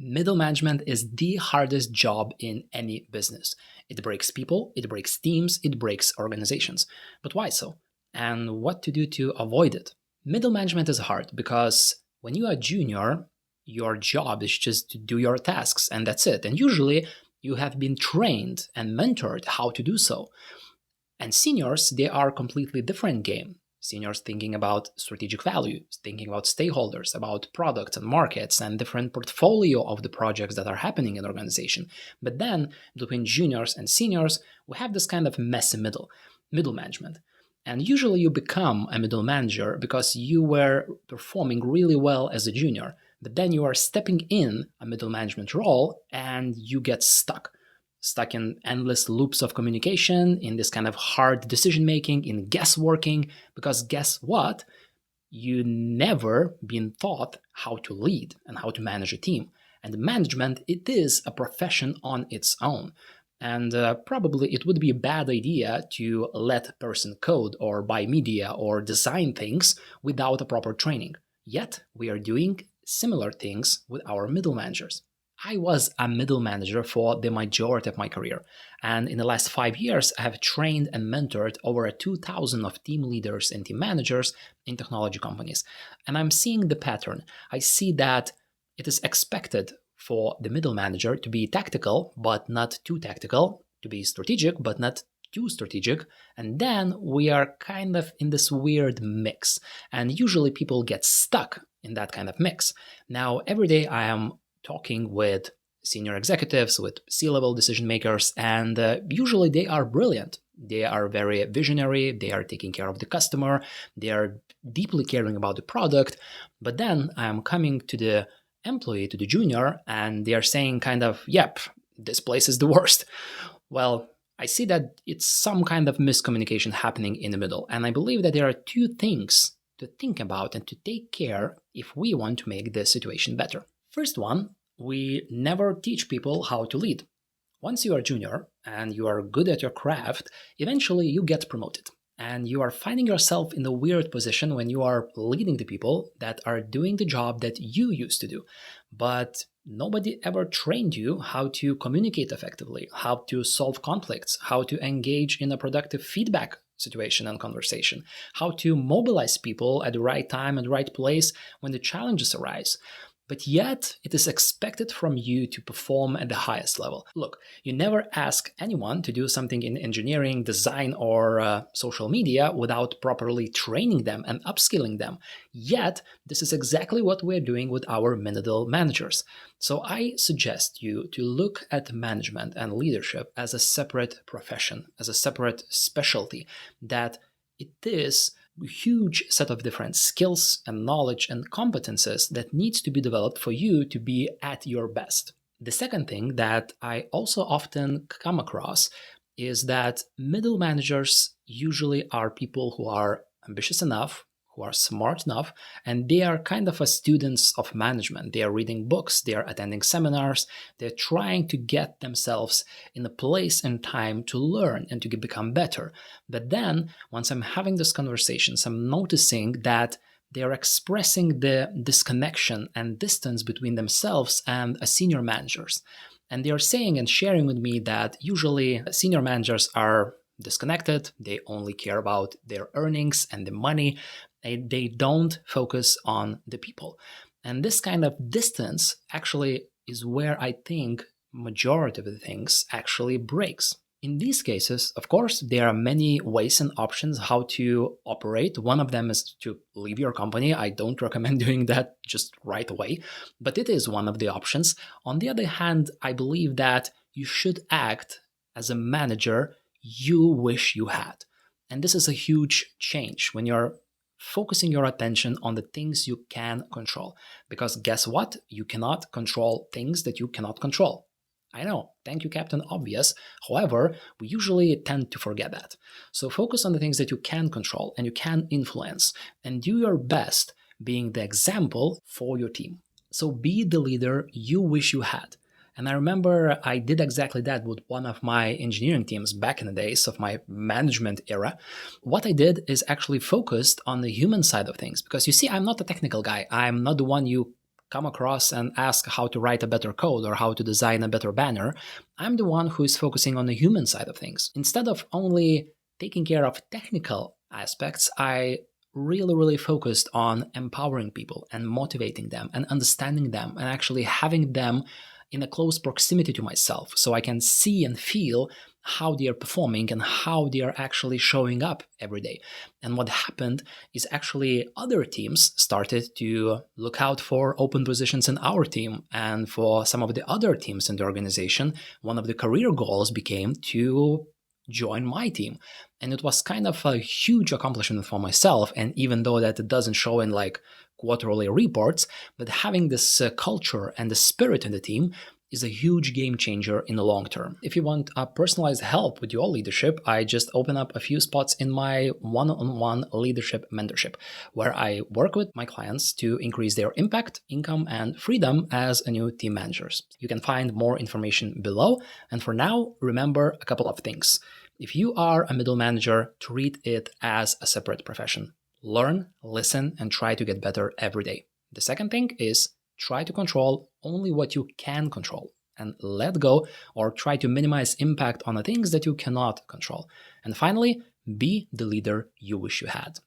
Middle management is the hardest job in any business. It breaks people, it breaks teams, it breaks organizations. But why so? And what to do to avoid it? Middle management is hard because when you are junior, your job is just to do your tasks and that's it. And usually you have been trained and mentored how to do so. And seniors, they are a completely different game. Seniors thinking about strategic value, thinking about stakeholders, about products and markets and different portfolio of the projects that are happening in the organization. But then between juniors and seniors, we have this kind of messy middle management. And usually you become a middle manager because you were performing really well as a junior, but then you are stepping in a middle management role and you get stuck in endless loops of communication, in this kind of hard decision making, in guessworking, because guess what? You never been taught how to lead and how to manage a team. And management, it is a profession on its own. And probably it would be a bad idea to let a person code or buy media or design things without a proper training. Yet we are doing similar things with our middle managers. I was a middle manager for the majority of my career, and in the last 5 years, I have trained and mentored over 2,000 of team leaders and team managers in technology companies. And I'm seeing the pattern. I see that it is expected for the middle manager to be tactical, but not too tactical, to be strategic, but not too strategic, and then we are kind of in this weird mix. And usually people get stuck in that kind of mix. Now, every day I am talking with senior executives, with C-level decision makers, and usually they are brilliant. They are very visionary, they are taking care of the customer, they are deeply caring about the product, but then I'm coming to the employee, to the junior, and they are saying kind of, yep, this place is the worst. Well, I see that it's some kind of miscommunication happening in the middle, and I believe that there are two things to think about and to take care if we want to make the situation better. First one, we never teach people how to lead. Once you are junior and you are good at your craft, eventually you get promoted. And you are finding yourself in a weird position when you are leading the people that are doing the job that you used to do. But nobody ever trained you how to communicate effectively, how to solve conflicts, how to engage in a productive feedback situation and conversation, how to mobilize people at the right time and the right place when the challenges arise. But yet, it is expected from you to perform at the highest level. Look, you never ask anyone to do something in engineering, design, or social media without properly training them and upskilling them. Yet, this is exactly what we're doing with our middle managers. So I suggest you to look at management and leadership as a separate profession, as a separate specialty, that it is huge set of different skills and knowledge and competences that needs to be developed for you to be at your best. The second thing that I also often come across is that middle managers usually are people who are ambitious enough, who are smart enough, and they are kind of a students of management. They are reading books, they are attending seminars, they're trying to get themselves in a place and time to learn and to become better. But then, once I'm having these conversations, I'm noticing that they are expressing the disconnection and distance between themselves and senior managers. And they are saying and sharing with me that usually senior managers are disconnected, they only care about their earnings and the money, they don't focus on the people. And this kind of distance actually is where I think majority of the things actually breaks. In these cases, of course, there are many ways and options how to operate. One of them is to leave your company. I don't recommend doing that just right away, but it is one of the options. On the other hand, I believe that you should act as a manager you wish you had. And this is a huge change when you're focusing your attention on the things you can control. Because guess what? You cannot control things that you cannot control. I know, thank you, Captain Obvious. However, we usually tend to forget that. So focus on the things that you can control and you can influence, and do your best being the example for your team. So be the leader you wish you had. And I remember I did exactly that with one of my engineering teams back in the days of my management era. What I did is actually focused on the human side of things. Because you see, I'm not a technical guy. I'm not the one you come across and ask how to write a better code or how to design a better banner. I'm the one who is focusing on the human side of things. Instead of only taking care of technical aspects, I really focused on empowering people and motivating them and understanding them and actually having them in a close proximity to myself so I can see and feel how they are performing and how they are actually showing up every day. And what happened is actually other teams started to look out for open positions in our team. And for some of the other teams in the organization, one of the career goals became to join my team. And it was kind of a huge accomplishment for myself. And even though that it doesn't show in like quarterly reports, but having this culture and the spirit in the team is a huge game changer in the long term. If you want personalized help with your leadership, I just open up a few spots in my one-on-one leadership mentorship, where I work with my clients to increase their impact, income, and freedom as a new team managers. You can find more information below. And for now, remember a couple of things. If you are a middle manager, treat it as a separate profession. Learn, listen, and try to get better every day. The second thing is try to control only what you can control and let go or try to minimize impact on the things that you cannot control. And finally, be the leader you wish you had.